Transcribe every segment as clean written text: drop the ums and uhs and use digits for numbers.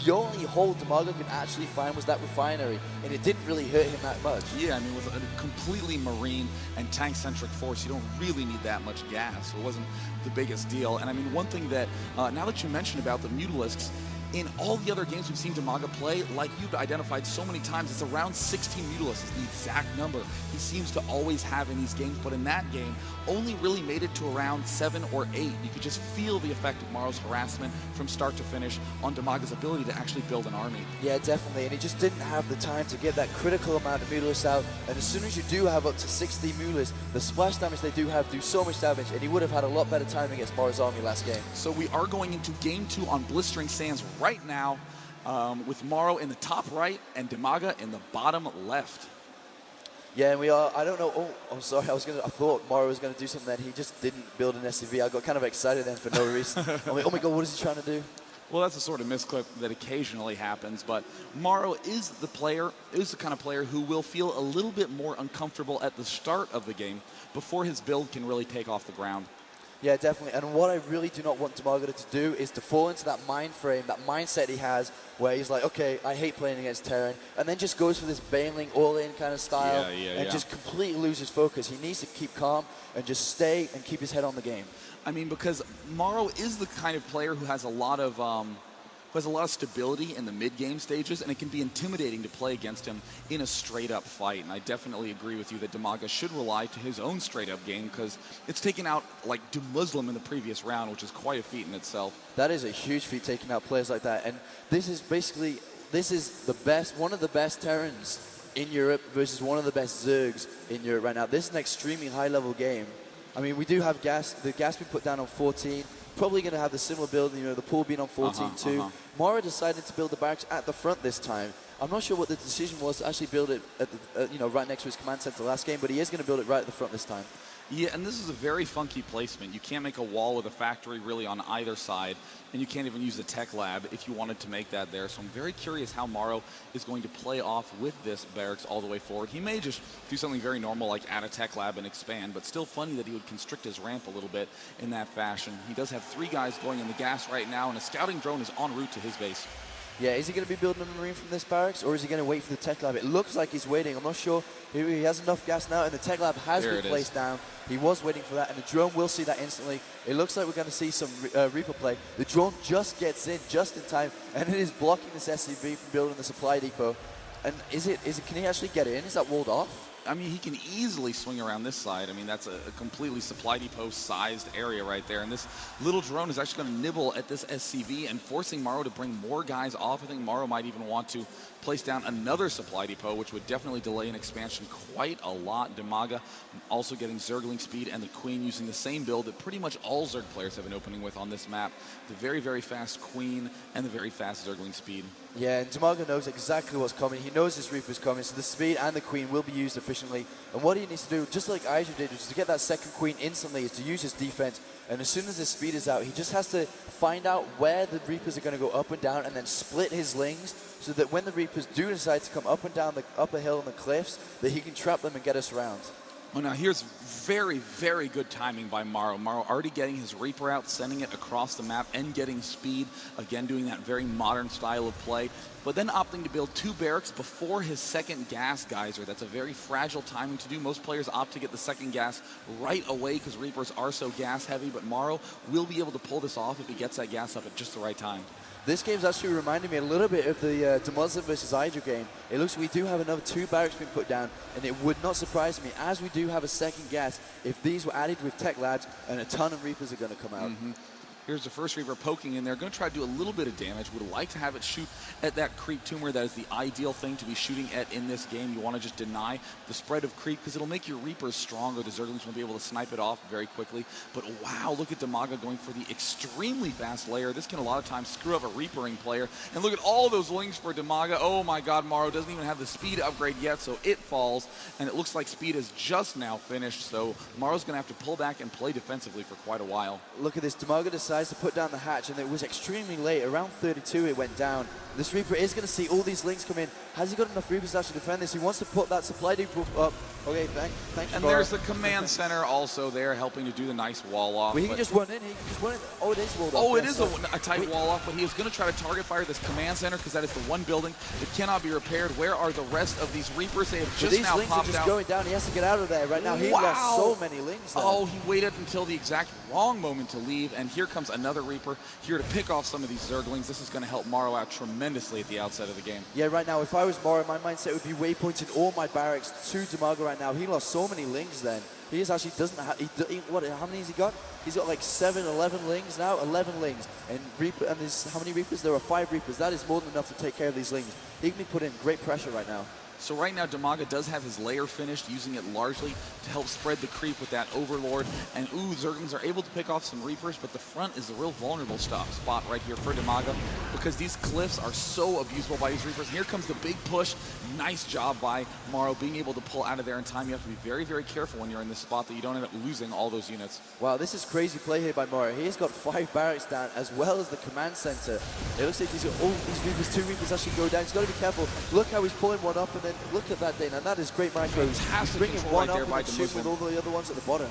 the only hole DIMAGA could actually find was that refinery, and it didn't really hurt him that much. Yeah, I mean, with a completely marine and tank-centric force, you don't really need that much gas, so it wasn't the biggest deal. And I mean, one thing that, now that you mentioned about the Mutalisks, in all the other games we've seen DIMAGA play, like you've identified so many times, it's around 16 Mutalisks is the exact number he seems to always have in these games. But in that game, only really made it to around 7 or 8. You could just feel the effect of MorroW's harassment from start to finish on DIMAGA's ability to actually build an army. Yeah, definitely. And he just didn't have the time to get that critical amount of Mutalisks out. And as soon as you do have up to 60 Mutalisks, the splash damage they do have do so much damage, and he would have had a lot better time against MorroW's army last game. So we are going into Game 2 on Blistering Sands right now, with MorroW in the top right and DIMAGA in the bottom left. Yeah, and we are, I don't know, oh, sorry, I thought MorroW was going to do something that he just didn't build an SCV. I got kind of excited then for no reason. I'm like, oh my god, what is he trying to do? Well, that's the sort of misclip that occasionally happens, but MorroW is the kind of player who will feel a little bit more uncomfortable at the start of the game before his build can really take off the ground. Yeah, definitely. And what I really do not want DIMAGA to do is to fall into that mind frame, that mindset he has, where he's like, okay, I hate playing against Terran, and then just goes for this bailing, all-in kind of style, and just completely loses focus. He needs to keep calm and just stay and keep his head on the game. I mean, because MorroW is the kind of player who has a lot of stability in the mid-game stages, and it can be intimidating to play against him in a straight-up fight. And I definitely agree with you that DIMAGA should rely to his own straight-up game, because it's taken out, like, Muslim in the previous round, which is quite a feat in itself. That is a huge feat, taking out players like that. And this is basically, one of the best Terrans in Europe versus one of the best Zergs in Europe right now. This is an extremely high-level game. I mean, we do have the gas being put down on 14, probably going to have the similar build, you know, the pool being on 14 too. MorroW decided to build the barracks at the front this time. I'm not sure what the decision was to actually build it at the, right next to his command center last game, but he is going to build it right at the front this time. Yeah, and this is a very funky placement. You can't make a wall with a factory really on either side, and you can't even use the tech lab if you wanted to make that there. So I'm very curious how MorroW is going to play off with this barracks all the way forward. He may just do something very normal like add a tech lab and expand, but still funny that he would constrict his ramp a little bit in that fashion. He does have 3 guys going in the gas right now, and a scouting drone is en route to his base. Yeah, is he going to be building a marine from this barracks, or is he going to wait for the tech lab? It looks like he's waiting. I'm not sure. He has enough gas now, and the tech lab has been placed down. He was waiting for that, and the drone will see that instantly. It looks like we're going to see some Reaper play. The drone just gets in just in time, and it is blocking this SCV from building the supply depot. And can he actually get in? Is that walled off? I mean, he can easily swing around this side. I mean, that's a completely supply depot-sized area right there. And this little drone is actually going to nibble at this SCV and forcing MorroW to bring more guys off. I think MorroW might even want to place down another supply depot, which would definitely delay an expansion quite a lot. DIMAGA also getting Zergling speed, and the Queen using the same build that pretty much all Zerg players have been opening with on this map. The very, very fast Queen and the very fast Zergling speed. Yeah, and DIMAGA knows exactly what's coming. He knows this Reaper's coming, so the speed and the Queen will be used efficiently. And what he needs to do, just like Aiju did, is to get that second Queen instantly, is to use his defense. And as soon as his speed is out, he just has to find out where the Reapers are going to go up and down, and then split his lings, so that when the Reapers do decide to come up and down the upper hill and the cliffs, that he can trap them and get us around. Well, now here's very, very good timing by MorroW. MorroW already getting his Reaper out, sending it across the map, and getting speed. Again, doing that very modern style of play. But then opting to build 2 barracks before his second gas geyser. That's a very fragile timing to do. Most players opt to get the second gas right away because Reapers are so gas heavy, but MorroW will be able to pull this off if he gets that gas up at just the right time. This game's actually reminding me a little bit of the Muslim versus Aiju game. It looks like we do have another 2 barracks being put down, and it would not surprise me, as we do have a second gas, if these were added with tech labs, and a ton of Reapers are going to come out. Here's the first Reaper poking in there. Going to try to do a little bit of damage. Would like to have it shoot at that creep tumor. That is the ideal thing to be shooting at in this game. You want to just deny the spread of creep because it'll make your Reapers stronger. The Zerglings won't be able to snipe it off very quickly. But wow, look at DIMAGA going for the extremely fast layer. This can a lot of times screw up a Reapering player. And look at all those lings for DIMAGA. Oh my god, MorroW doesn't even have the speed upgrade yet, so it falls. And it looks like speed is just now finished. So MorroW's going to have to pull back and play defensively for quite a while. Look at this. DIMAGA decides to put down the hatch, and it was extremely late. Around 32 it went down. This Reaper is going to see all these links come in. Has he got enough Reapers to actually defend this? He wants to put that supply depot up. Okay, thanks. And there's the command center also there helping to do the nice wall off. Well, he can just run in. He can just run in. Oh, it is walled off. Oh, it is a tight wall off, but he is going to try to target fire this command center because that is the one building that cannot be repaired. Where are the rest of these Reapers? They have just now popped out. Going down. He has to get out of there right now. He lost so many links there. Oh, he waited until the exact wrong moment to leave, and here comes another Reaper here to pick off some of these Zerglings. This is going to help MorroW out tremendously at the outset of the game. Yeah, right now, if I was MorroW, my mindset would be waypointing all my barracks to DIMAGA right now. He lost so many links then. He is actually doesn't have, how many has he got? He's got like 11 links now, 11 links. And there's how many Reapers? There are 5 Reapers. That is more than enough to take care of these links. He can be put in great pressure right now. So right now, DIMAGA does have his lair finished, using it largely to help spread the creep with that Overlord. And ooh, Zerglings are able to pick off some Reapers, but the front is the real vulnerable spot right here for DIMAGA because these cliffs are so abusable by these Reapers. And here comes the big push. Nice job by MorroW being able to pull out of there in time. You have to be very, very careful when you're in this spot that you don't end up losing all those units. Wow, this is crazy play here by MorroW. He has got 5 barracks down as well as the command center. It looks like he's got all these Reapers, 2 Reapers actually go down. He's got to be careful. Look how he's pulling one up, and then look at that, Dana. That is great micro. Fantastic bringing control one right there up by and shoot with all the other ones at the bottom.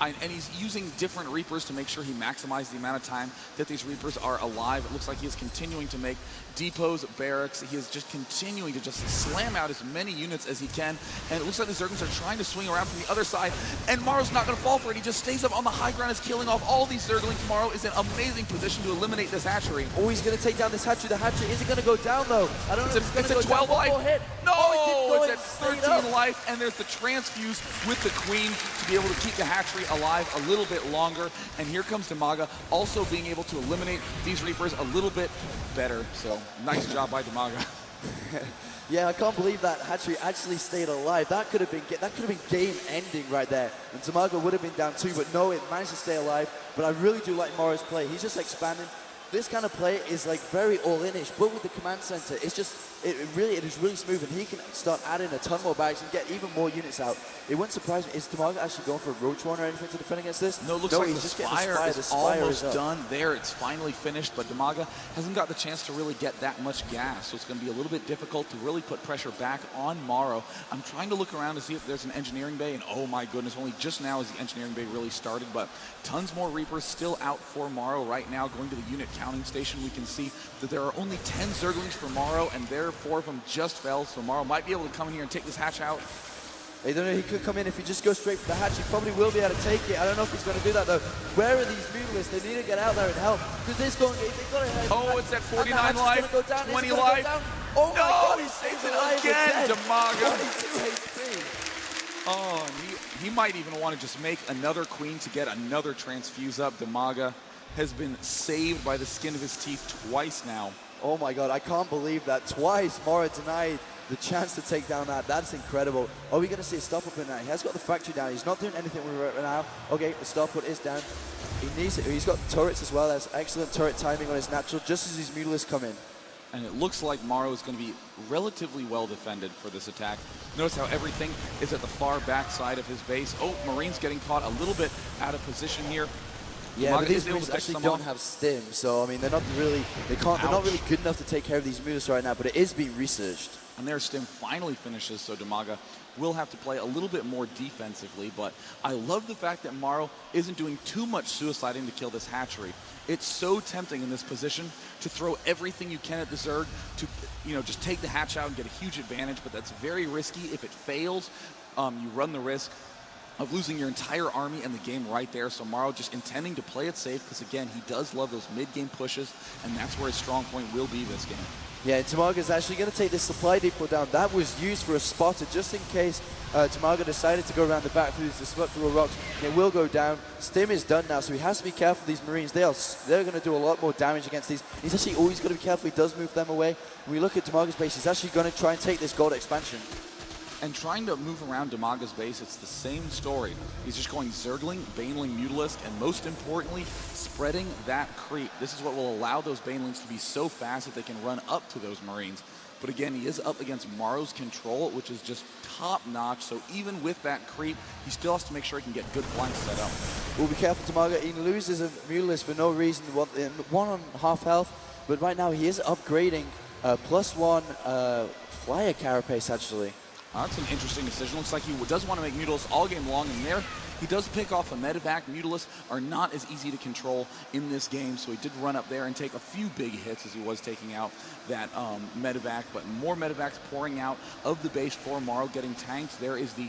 And he's using different Reapers to make sure he maximizes the amount of time that these Reapers are alive. It looks like he is continuing to make depots, barracks. He is just continuing to just slam out as many units as he can. And it looks like the Zerglings are trying to swing around from the other side. And MorroW's not going to fall for it. He just stays up on the high ground, is killing off all these Zerglings. MorroW is in amazing position to eliminate this hatchery. Oh, he's going to take down this hatchery. The hatchery isn't going to go down, though. I don't know if it's a 12 life. No, it's at 13 life. And there's the transfuse with the Queen to be able to keep the hatchery alive a little bit longer. And here comes DIMAGA also being able to eliminate these Reapers a little bit better. So nice job by DIMAGA. Yeah, I can't believe that hatchery actually stayed alive. That could have been game ending right there. And DIMAGA would have been down too, but no, it managed to stay alive. But I really do like MorroW's play. He's just expanding. This kind of play is like very all-in-ish, but with the command center, it's just, it is really smooth, and he can start adding a ton more bags and get even more units out. It wouldn't surprise me. Is DIMAGA actually going for a Roach One or anything to defend against this? No, it looks like the Spire is almost done there. It's finally finished, but DIMAGA hasn't got the chance to really get that much gas, so it's going to be a little bit difficult to really put pressure back on MorroW. I'm trying to look around to see if there's an engineering bay, and oh my goodness, only just now is the engineering bay really started, but tons more Reapers still out for MorroW right now. Going to the unit counting station, we can see that there are only 10 Zerglings for MorroW, and there 4 of them just fell, so MorroW might be able to come in here and take this hatch out. I don't know, he could come in if he just goes straight for the hatch. He probably will be able to take it. I don't know if he's going to do that, though. Where are these mutalists? They need to get out there and help. Because they've got to... Oh, it's at 49 life, 20 life. Oh, my God, he saves it again, DIMAGA. 22 HP. Oh, and he might even want to just make another Queen to get another transfuse up. DIMAGA has been saved by the skin of his teeth twice now. Oh my God, I can't believe that. Twice MorroW denied the chance to take down that. That's incredible. Are we going to see a stop up in now? He has got the factory down. He's not doing anything with it right now. Okay, the stop put is down. He needs it. He's got turrets as well. That's excellent turret timing on his natural, just as his mutalists come in. And it looks like MorroW is going to be relatively well defended for this attack. Notice how everything is at the far back side of his base. Oh, Marine's getting caught a little bit out of position here. Yeah, but these Marines actually don't have stim, so I mean they're not really good enough to take care of these mutants right now, but it is being researched. And their stim finally finishes, so DIMAGA will have to play a little bit more defensively, but I love the fact that MorroW isn't doing too much suiciding to kill this hatchery. It's so tempting in this position to throw everything you can at the Zerg to, you know, just take the hatch out and get a huge advantage, but that's very risky. If it fails, you run the risk of losing your entire army and the game right there. So MorroW just intending to play it safe because, again, he does love those mid-game pushes, and that's where his strong point will be this game. Yeah, DIMAGA is actually going to take this supply depot down. That was used for a spotter just in case DIMAGA decided to go around the back through the rocks. It will go down. Stim is done now, so he has to be careful. These Marines, they're going to do a lot more damage against these. He's actually always got to be careful. He does move them away. When we look at DIMAGA's base, he's actually going to try and take this gold expansion. And trying to move around DIMAGA's base, it's the same story. He's just going Zergling, Baneling, Mutalisk, and most importantly, spreading that creep. This is what will allow those Banelings to be so fast that they can run up to those Marines. But again, he is up against MorroW's control, which is just top-notch. So even with that creep, he still has to make sure he can get good flanks set up. We'll be careful, DIMAGA. He loses a Mutalisk for no reason, one on half health. But right now, he is upgrading +1 flyer carapace, actually. That's an interesting decision. Looks like he does want to make Mutalisks all game long, and there he does pick off a medevac. Mutalisks are not as easy to control in this game, so he did run up there and take a few big hits as he was taking out that medevac, but more medevacs pouring out of the base for MorroW, getting tanked. There is the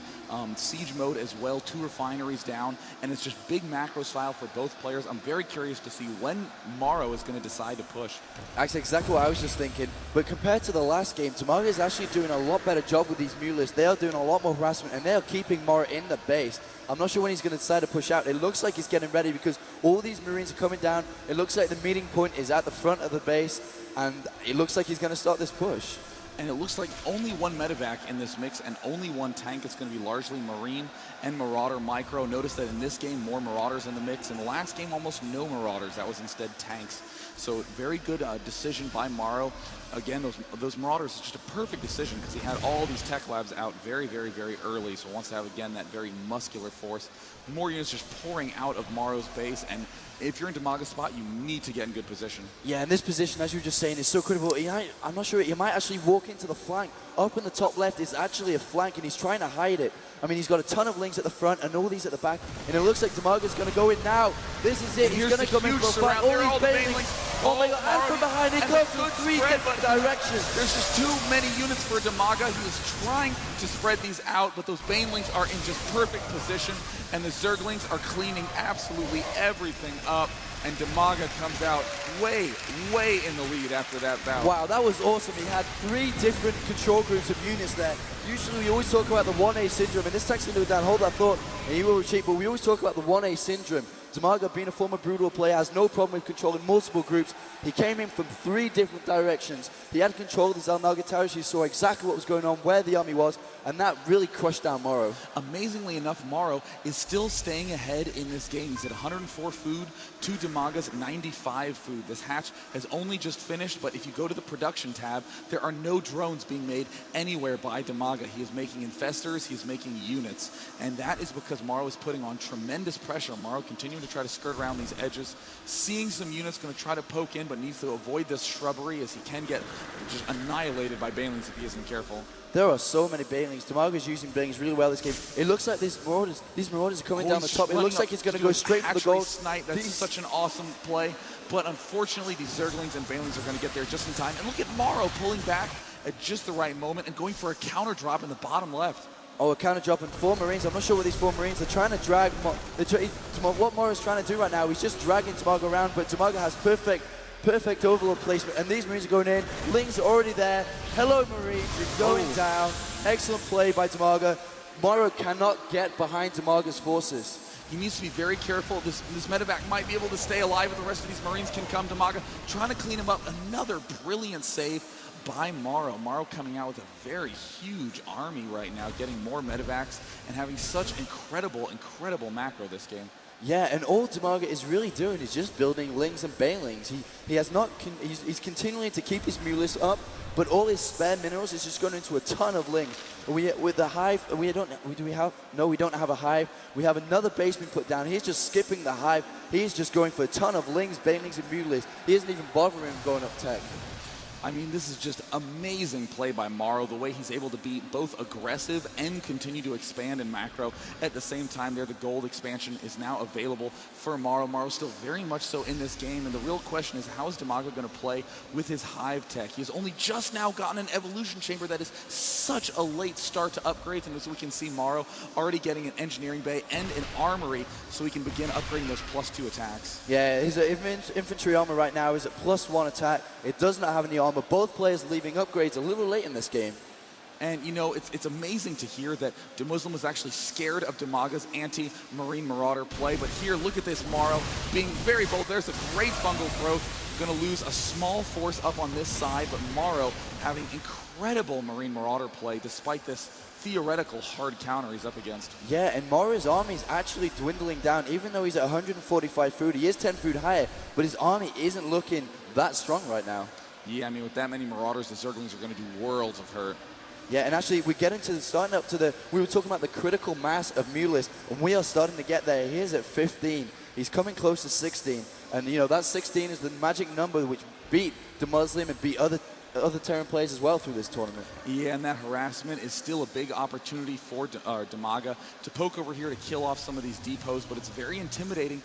siege mode as well, 2 refineries down, and it's just big macro style for both players. I'm very curious to see when MorroW is going to decide to push. That's exactly what I was just thinking, but compared to the last game, DIMAGA is actually doing a lot better job with these Mutalisks. They are doing a lot more harassment, and they are keeping MorroW in the base. I'm not sure when he's going to decide to push out. It looks like he's getting ready because all these Marines are coming down. It looks like the meeting point is at the front of the base, and it looks like he's going to start this push. And it looks like only 1 medevac in this mix and only 1 tank. It's going to be largely Marine and Marauder micro. Notice that in this game, more Marauders in the mix. In the last game, almost no Marauders. That was instead tanks. So very good decision by MorroW. Again, those Marauders is just a perfect decision because he had all these tech labs out very, very, very early. So wants to have, again, that very muscular force. More units just pouring out of MorroW's base, and if you're in DIMAGA's spot, you need to get in good position. Yeah, and this position, as you were just saying, is so critical. I'm not sure, he might actually walk into the flank. Up in the top left is actually a flank, and he's trying to hide it. I mean, he's got a ton of links at the front and all these at the back, and it looks like DIMAGA's going to go in now. This is it. He's going to come in for a fight. All these banelings. Oh my God, and from behind, it goes from 3 different directions. There's just too many units for DIMAGA. He was trying to spread these out, but those banelings are in just perfect position, and the Zerglings are cleaning absolutely everything up. And DIMAGA comes out way, way in the lead after that bout. Wow, that was awesome. He had 3 different control groups of units there. Usually we always talk about the 1A syndrome, and this tech's going to go down. Hold that thought, and he will retreat, but we always talk about the 1A syndrome. DIMAGA, being a former Brutal player, has no problem with controlling multiple groups. He came in from 3 different directions. He had control of the Xel'Naga territory, saw exactly what was going on, where the army was, and that really crushed down MorroW. Amazingly enough, MorroW is still staying ahead in this game. He's at 104 food to DIMAGA's 95 food. This hatch has only just finished, but if you go to the production tab, there are no drones being made anywhere by DIMAGA. He is making infestors, he is making units, and that is because MorroW is putting on tremendous pressure. MorroW continuing to try to skirt around these edges, seeing some units going to try to poke in, but needs to avoid this shrubbery as he can get just annihilated by banelings if he isn't careful. There are so many banelings. DIMAGA's using banelings really well this game. It looks like these Marauders are coming down the top. It looks like he's going to go straight for the gold. Snipe. That's such an awesome play. But unfortunately, these Zerglings and banelings are going to get there just in time. And look at MorroW pulling back at just the right moment and going for a counter drop in the bottom left. Oh, a counter drop and 4 Marines. I'm not sure what these 4 Marines are trying to drag. What MorroW's trying to do right now, he's just dragging DIMAGA around, but DIMAGA has perfect overlord placement, and these Marines are going in. Lings are already there. Hello, Marines. It's going down. Excellent play by DIMAGA. MorroW cannot get behind DIMAGA's forces. He needs to be very careful. This medevac might be able to stay alive, and the rest of these Marines can come. DIMAGA trying to clean him up. Another brilliant save by MorroW. MorroW coming out with a very huge army right now, getting more medevacs and having such incredible macro this game. Yeah, and all DIMAGA is really doing is just building lings and banelings. He has not. He's continuing to keep his Mutalisks up, but all his spare minerals is just going into a ton of lings. With the hive, we don't have a hive. We have another base being put down. He's just skipping the hive. He's just going for a ton of lings, banelings, and Mutalisks. He isn't even bothering going up tech. I mean, this is just amazing play by MorroW, the way he's able to be both aggressive and continue to expand in macro. At the same time there, the gold expansion is now available for MorroW. MorroW's still very much so in this game, and the real question is, how is DIMAGA going to play with his hive tech? He has only just now gotten an evolution chamber that is such a late start to upgrades, and as we can see, MorroW already getting an engineering bay and an armory, so he can begin upgrading those +2 attacks. Yeah, his infantry armor right now is at +1 attack. It does not have any armor. Both players leaving upgrades a little late in this game. And, you know, it's amazing to hear that DeMuslim was actually scared of DIMAGA's anti-Marine Marauder play. But here, look at this MorroW being very bold. There's a great fungal growth. Going to lose a small force up on this side, but MorroW having incredible Marine Marauder play despite this theoretical hard counter he's up against. Yeah, and MorroW's army is actually dwindling down. Even though he's at 145 food, he is 10 food higher, but his army isn't looking that strong right now. Yeah, I mean, with that many Marauders, the Zerglings are going to do worlds of hurt. Yeah, and actually, we get into starting up to the. We were talking about the critical mass of Mutalisks, and we are starting to get there. He is at 15. He's coming close to 16, and you know that 16 is the magic number which beat DeMuslim and beat other other Terran players as well through this tournament. Yeah, and that harassment is still a big opportunity for DIMAGA to poke over here to kill off some of these depots, but it's very intimidating